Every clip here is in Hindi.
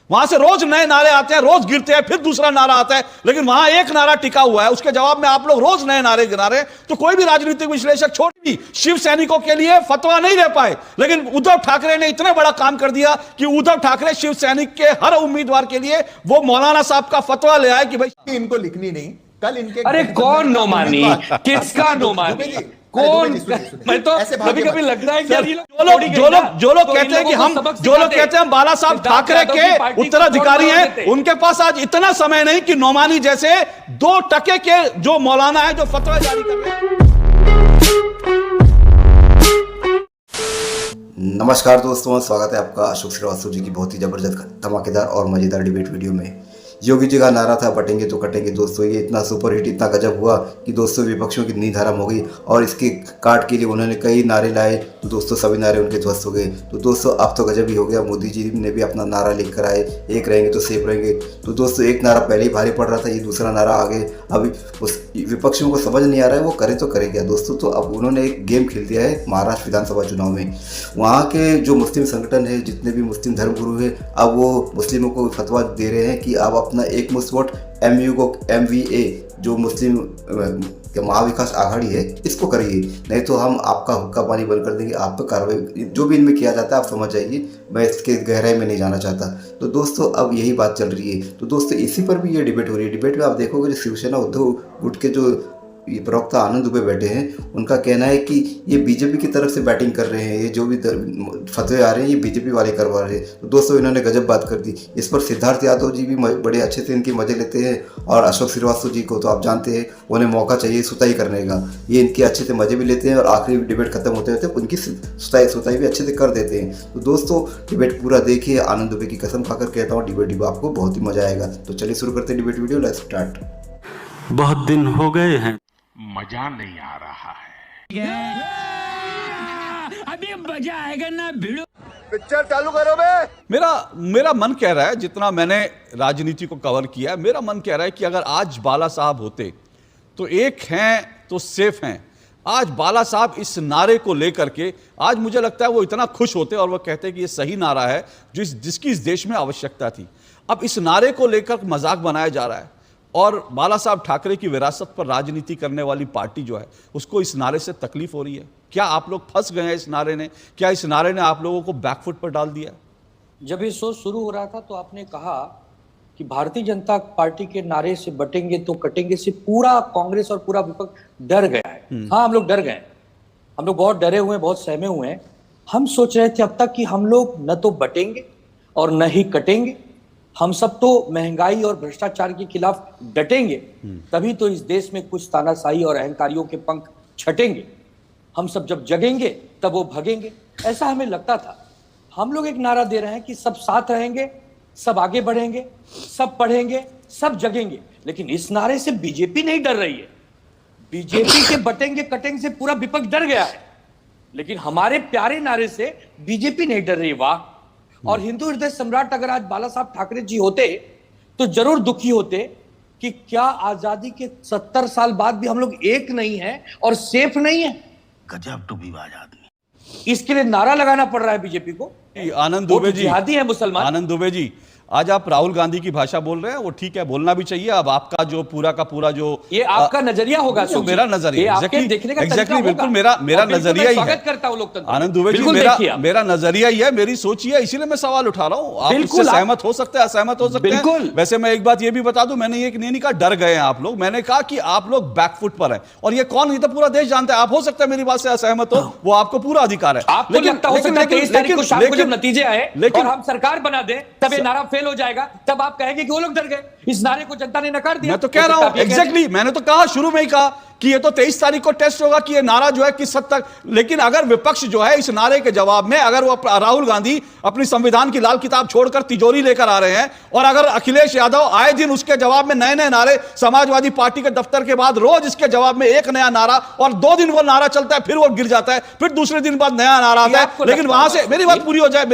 वहां से रोज नए नारे आते हैं, रोज गिरते हैं, फिर दूसरा नारा आता है, लेकिन वहां एक नारा टिका हुआ है। उसके जवाब में आप लोग रोज नए नारे गिरा रहे हैं। तो कोई भी राजनीतिक विश्लेषक, छोटी भी शिव सैनिकों के लिए फतवा नहीं दे पाए, लेकिन उद्धव ठाकरे ने इतना बड़ा काम कर दिया कि उद्धव ठाकरे शिव सैनिक के हर उम्मीदवार के लिए वो मौलाना साहब का फतवा ले आए कि भाई इनको लिखनी नहीं, कल इनके अरे कौन नो मानी, किसका नो मानी, कौन? मैं तो कभी कभी लगता है कि जो लोग कहते हैं कि हम बाला साहब ठाकरे के उत्तराधिकारी हैं, उनके पास आज इतना समय नहीं कि नोमानी जैसे 2 टके के जो मौलाना है जो फतवा जारी कर रहे हैं। नमस्कार दोस्तों, स्वागत है आपका अशोक श्रीवास्तव जी की बहुत ही जबरदस्त, धमाकेदार और मजेदार डिबेट वीडियो में। योगी जी का नारा था बटेंगे तो कटेंगे। दोस्तों ये इतना सुपर हिट, इतना गजब हुआ कि दोस्तों विपक्षियों की नींद हराम हो गई और इसके काट के लिए उन्होंने कई नारे लाए, तो दोस्तों सभी नारे उनके ध्वस्त हो गए। तो दोस्तों अब तो गजब ही हो गया, मोदी जी ने भी अपना नारा लेकर आए, एक रहेंगे तो सेफ रहेंगे। तो दोस्तों एक नारा पहले ही भारी पड़ रहा था, ये दूसरा नारा आ गए। अभी उस विपक्षियों को समझ नहीं आ रहा है वो करे तो करे क्या। दोस्तों तो अब उन्होंने एक गेम खेल दिया है महाराष्ट्र विधानसभा चुनाव में। वहाँ के जो मुस्लिम संगठन है, जितने भी मुस्लिम धर्मगुरु है, अब वो मुस्लिमों को फतवा दे रहे हैं कि आप अपना एक मुश्त वोट MU को MVA जो मुस्लिम महाविकास आघाड़ी है इसको करिए, नहीं तो हम आपका हुक्का पानी बंद कर देंगे, आप पर कार्रवाई जो भी इनमें किया जाता है आप समझ जाइए। मैं इसके गहराई में नहीं जाना चाहता। तो दोस्तों अब यही बात चल रही है। तो दोस्तों इसी पर भी ये डिबेट हो रही है। डिबेट में आप देखोगे जो शिवसेना उद्धव गुट के जो ये प्रवक्ता आनंद दुबे बैठे हैं, उनका कहना है कि ये बीजेपी की तरफ से बैटिंग कर रहे हैं, ये जो भी फतवे आ रहे हैं ये बीजेपी वाले करवा रहे हैं। तो दोस्तों इन्होंने गजब बात कर दी। इस पर सिद्धार्थ यादव जी भी बड़े अच्छे से इनके मजे लेते हैं और अशोक श्रीवास्तव जी को तो आप जानते हैं उन्हें मौका चाहिए सुताई करने का, ये इनके अच्छे से मजे भी लेते हैं और आखिरी डिबेट खत्म होते होते उनकी सुताई भी अच्छे से कर देते हैं। तो दोस्तों डिबेट पूरा देखिए, आनंद दुबे की कसम खाकर कहता हूँ डिबेट आपको बहुत ही मजा आएगा। तो चलिए शुरू करते हैं डिबेट वीडियो, लेट्स स्टार्ट। बहुत दिन हो गए हैं, मजा नहीं आ रहा है। अभी मजा आएगा ना, भिड़ो पिक्चर चालू करो बे। मेरा मन कह रहा है, जितना मैंने राजनीति को कवर किया है, मेरा मन कह रहा है कि अगर आज बाला साहब होते तो एक हैं तो सेफ हैं। आज बाला साहब इस नारे को लेकर के आज मुझे लगता है वो इतना खुश होते और वो कहते कि ये सही नारा है जिसकी इस देश में आवश्यकता थी। अब इस नारे को लेकर मजाक बनाया जा रहा है और बाला साहब ठाकरे की विरासत पर राजनीति करने वाली पार्टी जो है उसको इस नारे से तकलीफ हो रही है। क्या आप लोग फंस गए हैं इस नारे ने? क्या इस नारे ने आप लोगों को बैकफुट पर डाल दिया? जब ये शो शुरू हो रहा था तो आपने कहा कि भारतीय जनता पार्टी के नारे से बटेंगे तो कटेंगे से पूरा कांग्रेस और पूरा विपक्ष डर गया है। हाँ, हम लोग डर गए, हम लोग बहुत डरे हुए हैं, बहुत सहमे हुए हैं। हम सोच रहे थे अब तक कि हम लोग न तो बटेंगे और न ही कटेंगे, हम सब तो महंगाई और भ्रष्टाचार के खिलाफ डटेंगे, तभी तो इस देश में कुछ तानाशाही और अहंकारियों के पंख छटेंगे। हम सब जब जगेंगे तब वो भगेंगे, ऐसा हमें लगता था। हम लोग एक नारा दे रहे हैं कि सब साथ रहेंगे, सब आगे बढ़ेंगे, सब पढ़ेंगे, सब जगेंगे। लेकिन इस नारे से बीजेपी नहीं डर रही है। बीजेपी के बटेंगे कटेंगे से पूरा विपक्ष डर गया है, लेकिन हमारे प्यारे नारे से बीजेपी नहीं डर रही। वाह! और हिंदू हृदय सम्राट अगर आज बाला साहब ठाकरे जी होते तो जरूर दुखी होते कि क्या आजादी के 70 साल बाद भी हम लोग एक नहीं है और सेफ नहीं है। गजब टूबीबाज आदमी। इसके लिए नारा लगाना पड़ रहा है बीजेपी को। आनंद दुबे जी, जिहादी है मुसलमान। आनंद दुबे जी, आज आप राहुल गांधी की भाषा बोल रहे हैं, वो ठीक है, बोलना भी चाहिए। अब आपका जो पूरा का पूरा जो ये आपका नजरिया होगा, मेरा नजरिया एग्जैक्टली बिल्कुल मेरा नजरिया ही है। करता हूं लोकतंत्र। आनंद दुबे जी, मेरा नजरिया ही है, मेरी सोच ही है, इसीलिए मैं सवाल उठा रहा हूं। आप इससे सहमत हो सकते हैं, असहमत हो सकते हैं। वैसे मैं एक बात ये भी बता दूं, मैंने ये नहीं कहा डर गए हैं आप लोग, मैंने कहा कि आप लोग बैकफुट पर हैं। और ये कौन, ये तो पूरा देश जानता है। आप हो सकता है मेरी बात से असहमत हो, वो आपको पूरा अधिकार है। आपको लगता हो सकता है 23 तारीख को शाम को जब नतीजे आए और हम सरकार बना दें तब ये नारा फेल हो जाएगा, तब आप कहेंगे कि वो लोग डर गए। इस नारे को जनता ने नकार दिया। मैं तो कह रहा हूं एग्जैक्टली, मैंने तो कहा शुरू में ही कहा कि ये तो 23 तारीख को टेस्ट होगा कि ये नारा जो है किस हद तक। लेकिन अगर विपक्ष जो है इस नारे के जवाब में, अगर वो राहुल गांधी अपनी संविधान की लाल किताब छोड़कर तिजोरी लेकर आ रहे हैं और अगर अखिलेश यादव आए दिन उसके जवाब में नए नए नारे, समाजवादी पार्टी के दफ्तर के बाद रोज इसके जवाब में एक नया नारा, और 2 दिन वो नारा चलता है, फिर वो गिर जाता है, फिर दूसरे दिन बाद नया नारा आता है। लेकिन वहां से मेरी बात पूरी हो जाए,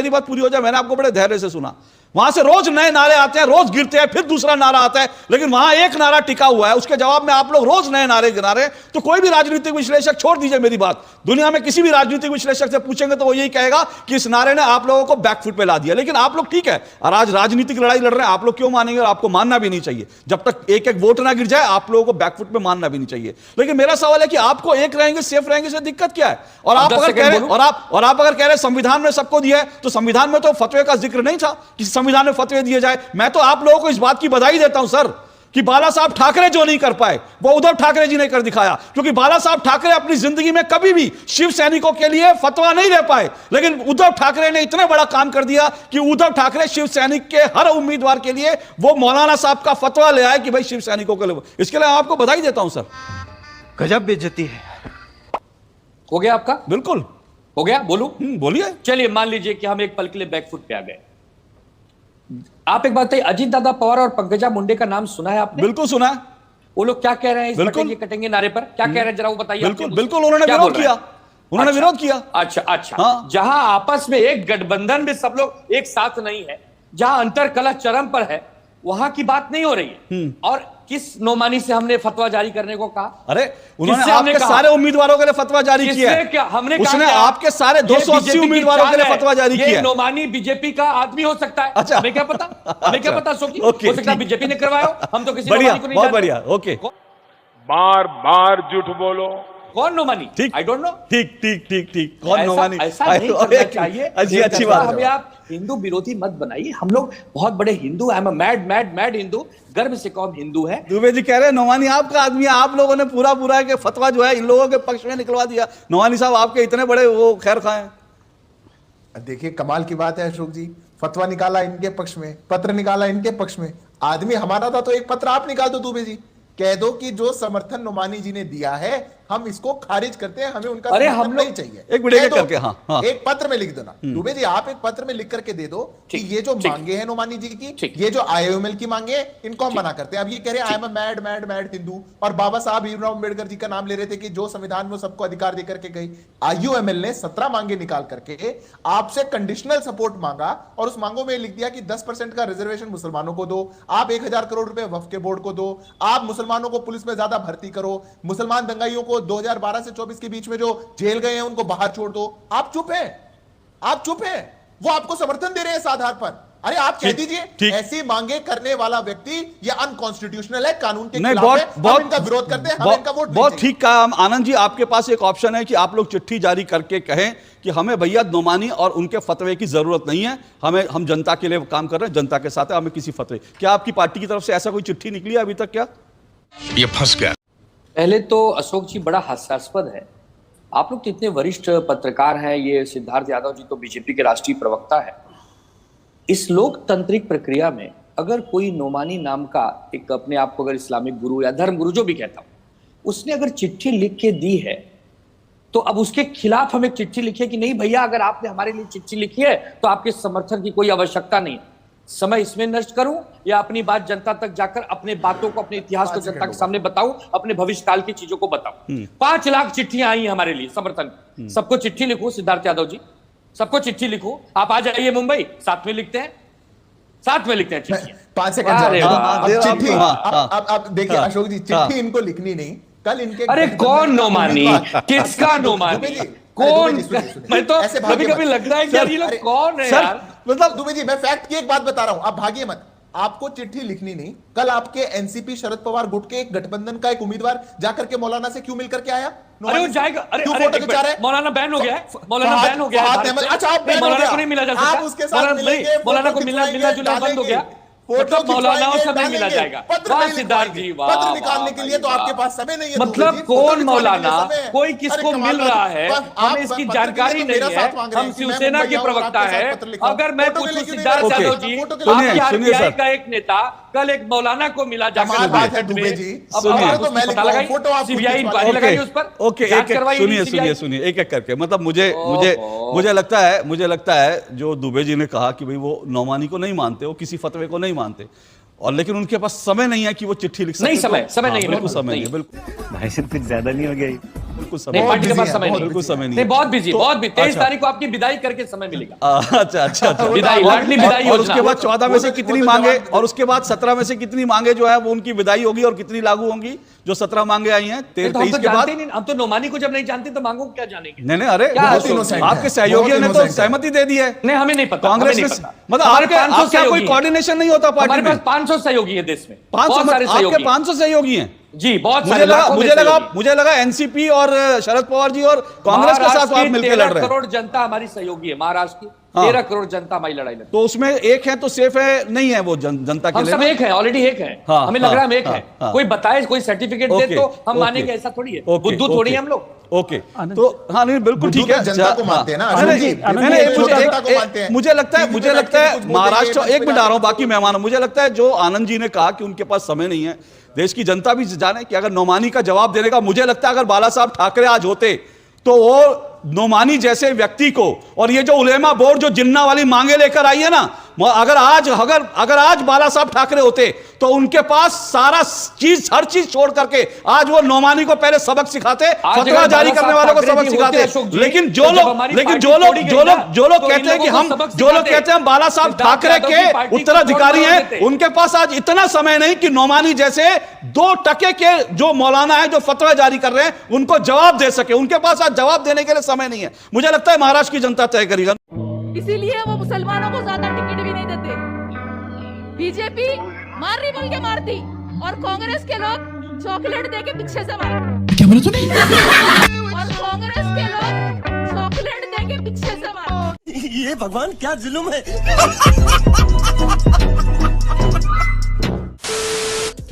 मैंने आपको बड़े धैर्य से सुना। वहां से रोज नए नारे आते हैं, रोज गिरते हैं, फिर दूसरा नारा आता है, लेकिन वहां एक नारा टिका हुआ है, उसके जवाब में आप लोग रोज नए नारे गिना रहे हैं। तो कोई भी राजनीतिक विश्लेषक, छोड़ दीजिए मेरी बात, दुनिया में किसी भी राजनीतिक विश्लेषक से पूछेंगे तो वो यही कहेगा कि इस नारे ने आप लोगों को बैकफुट पे ला दिया। लेकिन आप लोग ठीक है, और आज राजनीतिक लड़ाई लड़ रहे हैं, आप लोग क्यों मानेंगे? और आपको मानना भी नहीं चाहिए। जब तक एक एक वोट ना गिर जाए आप लोगों को बैकफुट पे मानना भी नहीं चाहिए। लेकिन मेरा सवाल है कि आपको एक रहेंगे, सेफ रहेंगे, इससे दिक्कत क्या है? और आप अगर कह रहे और आप अगर कह रहे संविधान में सबको दिया है, तो संविधान में तो फतवे का जिक्र नहीं था कि संविधान में फतवे दिए जाए। मैं तो आप लोगों को इस बात की बधाई देता हूं सर कि बाला साहब ठाकरे जो नहीं कर पाए वो उद्धव ठाकरे जी ने कर दिखाया। क्योंकि बाला साहब ठाकरे अपनी जिंदगी में कभी भी शिव सैनिकों के लिए फतवा नहीं दे पाए, लेकिन उद्धव ठाकरे ने इतना बड़ा काम कर दिया कि उद्धव ठाकरे शिव सैनिक के हर उम्मीदवार के लिए वो मौलाना साहब का फतवा ले आए कि भाई शिव सैनिकों के लिए। इसके लिए आपको बधाई देता हूं सर। गजब बेइज्जती है। हो गया आपका? बिल्कुल हो गया, बोलूं? बोलिए। चलिए मान लीजिए कि हम एक पल के लिए बैकफुट पे आ गए। आप एक बात बताइए, अजीत दादा पवार और पंकजा मुंडे का नाम सुना है आपने? बिल्कुल सुना है। वो लोग क्या कह रहे हैं इस बिल्कुल। कटेंगे कटेंगे नारे पर? क्या कह रहे हैं जरा वो बताइए। बिल्कुल बिल्कुल उन्होंने विरोध किया, उन्होंने विरोध किया। अच्छा अच्छा, हाँ। जहां आपस में एक गठबंधन में सब लोग एक साथ नहीं है, जहां अंतर कलह चरम पर है, वहां की बात नहीं हो रही है। और किस नोमानी से हमने फतवा जारी करने को कहा? अरे उन्होंने आपके सारे उम्मीदवारों के लिए फतवा जारी किया है। हमने उसने आपके सारे 280 उम्मीदवारों के लिए फतवा जारी किया है। नोमानी बीजेपी का आदमी हो सकता है। अच्छा, हमें क्या पता, हमें क्या पता सोची, हो सकता है बीजेपी ने करवाया हो, हम तो किसी बढ़िया, नोमानी को नहीं बहुत जानते। बढ़िया, ओके। बार बार झूठ बोलो। कौन नोमानी? ठीक, आई डोंट नो। ठीक ठीक ठीक ठीक, कौन नोमानी? ऐसा नहीं करना चाहिए। अच्छी बात हमें आप हिंदू विरोधी मत बनाइए। हम लोग बहुत बड़े Hindu, I am a mad mad mad Hindu, गर्व से कौन हिंदू है। दुबे जी कह रहे हैं नोमानी आपका आदमी है, आप लोगों ने पूरा पूरा के फतवा जो है इन लोगों के पक्ष में निकलवा दिया। नोमानी साहब आपके इतने बड़े वो खैर खाए हैं। देखिए कमाल की बात है अशोक जी, फतवा निकाला इनके पक्ष में, पत्र निकाला इनके पक्ष में। आदमी हमारा था तो एक पत्र आप निकाल दो दुबे जी, कह दो कि जो समर्थन नोमानी जी ने दिया है हम इसको खारिज करते हैं, हमें उनका समर्थन नहीं चाहिए। एक मिनट करके, हाँ, एक पत्र में लिख दो ना दुबे जी, आप एक पत्र में लिख करके दे दो कि ये जो मांगे हैं नोमानी जी की, ये जो आईओएमएल की मांगे हैं, इनको हम मना करते हैं। अब ये कह रहे हैं I am a mad mad mad Hindu, और बाबा साहब भीमराव अम्बेडकर जी का नाम ले रहे थे कि जो संविधान में सबको अधिकार देकर के गई। आईयूएमएल ने 17 मांगे निकाल करके आपसे कंडीशनल सपोर्ट मांगा, और उस मांगों में लिख दिया कि 10% का रिजर्वेशन मुसलमानों को दो, आप 1000 करोड़ रुपए वक्फ के बोर्ड को दो, आप मुसलमानों को पुलिस में ज्यादा भर्ती करो, मुसलमान दंगाइयों को 2012 से 24 के बीच में जो जेल गए हैं उनको बाहर छोड़ दो। आप चुप हैं, आप चुप हैं। वो आपको समर्थन दे रहे हैं इस आधार पर। अरे आप कह दीजिए ऐसी मांगे करने वाला व्यक्ति ये अनकॉन्स्टिट्यूशनल है, कानून के खिलाफ है, हम इनका विरोध करते हैं, हम इनका वोट नहीं बहुत ठीक कहा आनंद जी। आपके पास एक ऑप्शन है कि आप लोग चिट्ठी जारी करके कहें कि हमें भैया नोमानी और उनके फतवे की जरूरत नहीं है, हम जनता के लिए काम कर रहे हैं, जनता के साथ है, हमें किसी फतवे। क्या आपकी पार्टी की तरफ से ऐसा कोई चिट्ठी निकली है अभी तक? क्या ये फंस गया। पहले तो अशोक जी बड़ा हास्यास्पद है, आप लोग तो इतने वरिष्ठ पत्रकार हैं, ये सिद्धार्थ यादव जी तो बीजेपी के राष्ट्रीय प्रवक्ता है। इस लोकतांत्रिक प्रक्रिया में अगर कोई नोमानी नाम का एक अपने आप को अगर इस्लामिक गुरु या धर्म गुरु जो भी कहता हूं, उसने अगर चिट्ठी लिख के दी है, तो अब उसके खिलाफ हम एक चिट्ठी लिखे कि नहीं भैया अगर आपने हमारे लिए चिट्ठी लिखी है तो आपके समर्थन की कोई आवश्यकता नहीं। समय इसमें नष्ट करूं या अपनी बात जनता तक जाकर अपने बातों को, अपने इतिहास को जनता के सामने बताऊं, अपने भविष्य काल की चीजों को बताऊं। 5 लाख चिट्ठियां आई हमारे लिए समर्थन, सबको चिट्ठी लिखो। सिद्धार्थ यादव जी सबको चिट्ठी लिखो, आप आ जाइए मुंबई, साथ में लिखते हैं, साथ में लिखते हैं चिट्ठी। 5 सेकंड चिट्ठी। अब देखिए अशोक जी, चिट्ठी इनको लिखनी नहीं, कल इनके अरे कौन नोमानी, किसका नोमानी, कौन? मैं तो कभी कभी लगता है कि यार ये लोग कौन है यार। मतलब दुबे जी मैं फैक्ट की एक बात बता रहा हूं, आप भागिए मत। आपको चिट्ठी लिखनी नहीं, कल आपके एनसीपी शरद पवार गुट के एक गठबंधन का एक उम्मीदवार जाकर के मौलाना से क्यों मिलकर के आया? अरे वो जाएगा, अरे क्यों फोटो खिंचा रहे? मौलाना बैन हो गया है, मौलाना बैन हो गया है। अच्छा आप बैन हो मौलाना गया, को नहीं मिला जा सकता, आप उसके साथ मिलेंगे, मौलाना को मिलना जुलना बंद हो गया, मतलब मौलानाओं से नहीं मिला जाएगा। वाह सिद्धार्थ जी, वाह। पत्र निकालने के लिए तो आपके पास समय नहीं है। मतलब कौन मौलाना, कोई किसको मिल रहा है, हमें इसकी जानकारी नहीं है। हम शिवसेना के प्रवक्ता है, अगर मैं पूछूं सिद्धार्थ यादव जी, आपके आरपीआई का एक नेता कल एक मौलाना को मिला जाकर बात है दुबे जी, सीबीआई इंक्वायरी लगाई उस पर। ओके, सुनिए एक एक करके। मतलब मुझे लगता है जो दुबे जी ने कहा कि भाई वो नौमानी को नहीं मानते, वो किसी फतवे को नहीं मानते, और लेकिन उनके पास समय नहीं है कि वो चिट्ठी लिख सके। नहीं, समय नहीं है, बिल्कुल समय नहीं है, बिल्कुल। भाई साहब कुछ ज्यादा नहीं हो गया? बिल्कुल समय नहीं, पार्टी के busy पास है, समय बहुत नहीं, बिल्कुल समय नहीं नहीं, बहुत बिजी, तो- बहुत बिजी। 23 अच्छा। तारीख को आपकी विदाई करके समय मिलेगा। अच्छा अच्छा अच्छा विदाई, लाडली विदाई और उसके योजना। बाद 14 में से वो तो कितनी जवाब मांगे दे दो। और उसके बाद 17 में से कितनी मांगे जो है वो उनकी विदाई होगी और कितनी लागू होंगी जो 17 मांगे आई हैं तो हम 23 तो के बाद। जानते ही नहीं, हम तो नोमानी को जब नहीं जानते तो मांगो क्या जानेंगे। नहीं नहीं, अरे क्या बहुत अशोक जी? innocent है, आपके सहयोगियों ने बहुत तो innocent है। सहमति दे दी है। नहीं, हमें नहीं पता, कांग्रेस हमें में नहीं पता। मतलब हमारे आपके 500 आपका कोई सहयोगी हैं। कोऑर्डिनेशन नहीं होता पार्टी हमारे में। पास 500 सहयोगी है देश में, 500 बहुत सारे आपके सहयोगी हैं। 500 सहयोगी हैं। जी, बहुत मुझे सारे, लगा लाखों में मुझे लगा सहयोगी। मुझे लगा एनसीपी और शरद पवार जी और कांग्रेस के साथ महाराष्ट्र आप की मिलकर 13 लड़ रहे हैं। करोड़ जनता हमारी सहयोगी है। महाराष्ट्र की हाँ। 13 करोड़ जनता हमारी लड़ाई लड़, तो उसमें एक है तो सेफ है, नहीं है वो जनता के हम लिए सब ना? एक है, ऑलरेडी एक है। हाँ, हमें लग रहा है हम एक हाँ, है। हाँ। कोई बताए, कोई सर्टिफिकेट दे ओके, तो हम ओके, मानेंगे, ऐसा थोड़ी है। ओके, बुद्धू थोड़ी ओके, है हम लोग। ओके तो हाँ नहीं बिल्कुल बुद्धू ठीक है। तो जनता को मानते हैं ना, हाँ, अशोक नहीं, जी, नहीं, बुद्धू नहीं, तो मुझे- जनता को मानते हैं। मुझे लगता है टीवी पे बैठ के कुछ बोल महाराष्ट्र, देंगे, एक मिनट आ रहा हूँ, कुछ बाकी मेहमान, मुझे लगता है जो आनंद जी ने कहा कि उनके पास समय नहीं है, देश की जनता भी जाने कि अगर नोमानी का जवाब देने का, मुझे लगता है अगर बाला साहब ठाकरे आज होते तो वो नोमानी जैसे व्यक्ति को और ये जो उलेमा बोर्ड जो जिन्ना वाली मांगे लेकर आई है ना, अगर आज बाला साहब ठाकरे होते तो उनके पास सारा चीज, हर चीज छोड़ करके आज वो नोमानी को पहले सबक सिखाते, फतवा जारी करने वालों को सबक सिखाते। लेकिन जो लोग कहते हैं कि हम बाला साहब ठाकरे के उत्तराधिकारी हैं, उनके पास आज इतना समय नहीं कि नोमानी जैसे 2% के जो मौलाना है जो फतवा जारी कर रहे हैं उनको जवाब दे सके। उनके पास आज जवाब देने के लिए समय नहीं है। मुझे लगता है महाराष्ट्र की जनता तय करेगा। इसीलिए वो मुसलमानों को ज्यादा टिकट भी नहीं देते। बीजेपी मार रही बोल के मारती और कांग्रेस के लोग चॉकलेट दे के पीछे से मारते। क्या बोले तूने? और कांग्रेस के लोग चॉकलेट दे के पीछे से मारते। ये भगवान क्या जुल्म है।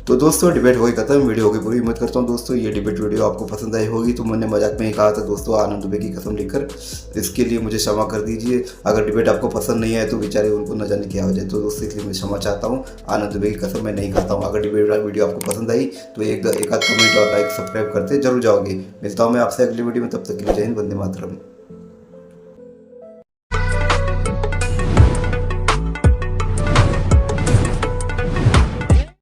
तो दोस्तों डिबेट हो गई खत्म, वीडियो होगी पूरी। उम्मीद करता हूँ दोस्तों ये डिबेट वीडियो आपको पसंद आई होगी। तो मैंने मजाक में ही कहा था दोस्तों आनंद दुबे की कसम लेकर, इसके लिए मुझे क्षमा कर दीजिए। अगर डिबेट आपको पसंद नहीं आए तो बेचारे उनको न जाने क्या हो जाए, तो दोस्तों इसलिए मैं क्षमा चाहता हूँ। आनंद दुबे की कसम मैं नहीं खाता हूँ। अगर डिबेट वीडियो आपको पसंद आई तो एक आध कमेंट और लाइक सब्सक्राइब करते जरूर जाओगे। मिलता हूँ मैं आपसे अगली वीडियो में, तब तक के लिए जय हिंद, वंदे मातरम।